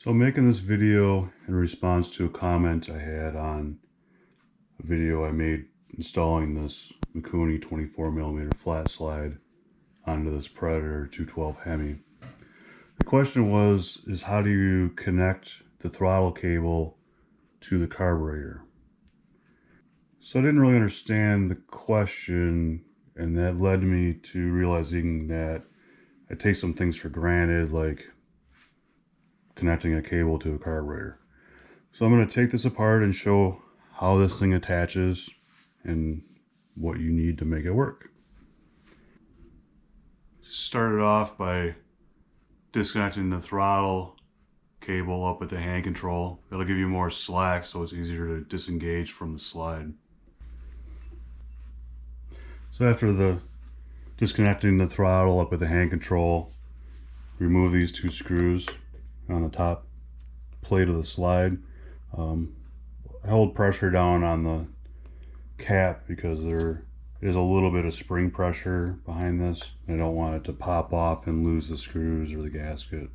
So I'm making this video in response to a comment I had on a video I made installing this Mikuni 24mm flat slide onto this Predator 212 Hemi. The question is how do you connect the throttle cable to the carburetor? So I didn't really understand the question, and that led me to realizing that I take some things for granted, like connecting a cable to a carburetor. So I'm going to take this apart and show how this thing attaches and what you need to make it work. Started off by disconnecting the throttle cable up at the hand control. That'll give you more slack so it's easier to disengage from the slide. So after disconnecting the throttle up at the hand control, remove these two screws on the top plate of the slide. Hold pressure down on the cap because there is a little bit of spring pressure behind this. I don't want it to pop off and lose the screws or the gasket.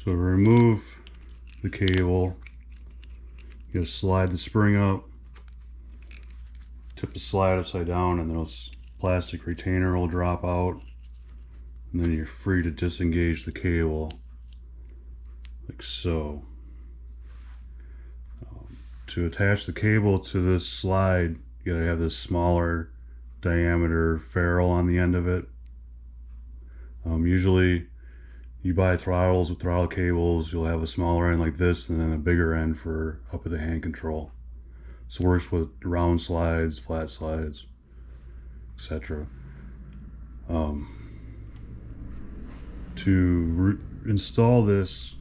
So to remove the cable, you just slide the spring up, tip the slide upside down, and then this plastic retainer will drop out, and then you're free to disengage the cable like so. To attach the cable to this slide, you gotta have this smaller diameter ferrule on the end of it. Usually you buy throttles with throttle cables, you'll have a smaller end like this and then a bigger end for up at the hand control. So it works with round slides, flat slides, etc. To install this,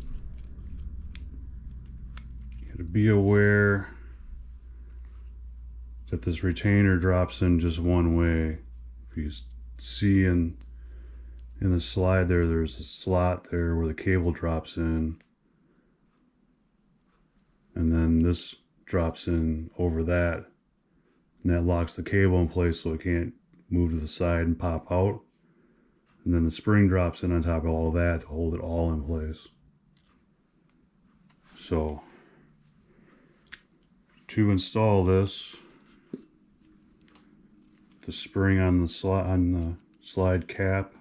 you got to be aware that this retainer drops in just one way. If you see in the slide there's a slot there where the cable drops in, and then this drops in over that, and that locks the cable in place so it can't move to the side and pop out, and then the spring drops in on top of all of that to hold it all in place. So to install this, the spring on the slide cap,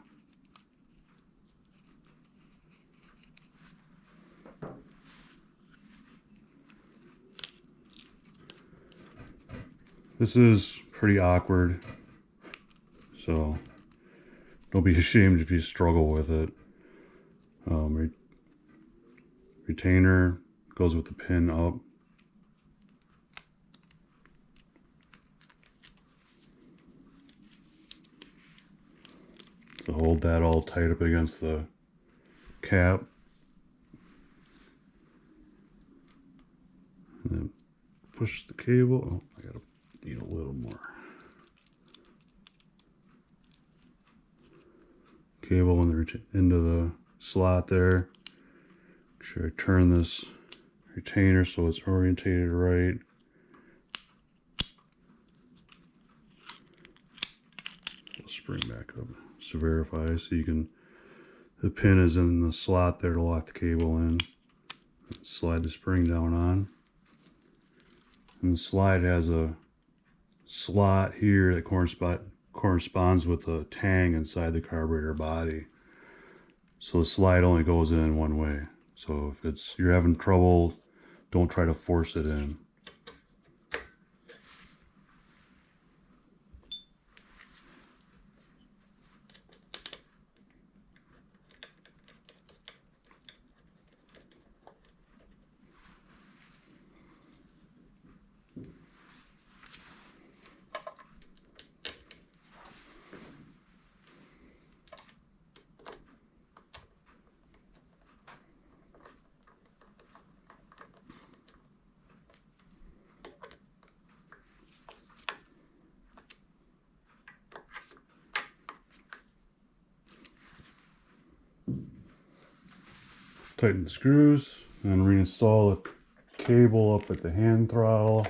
this is pretty awkward, so don't be ashamed if you struggle with it. Retainer goes with the pin up. To hold that all tight up against the cap. And then push the cable. Oh, I gotta need a little more. Cable into the slot there. Make sure I turn this retainer so it's orientated right. I'll spring back up to verify so you can, the pin is in the slot there to lock the cable in. Slide the spring down on. And the slide has a slot here that corresponds with the tang inside the carburetor body. So the slide only goes in one way. So if you're having trouble, don't try to force it in. tighten the screws and reinstall the cable up at the hand throttle.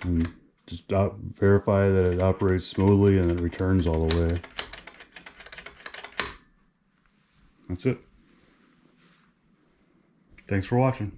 And just verify that it operates smoothly and it returns all the way. That's it. Thanks for watching.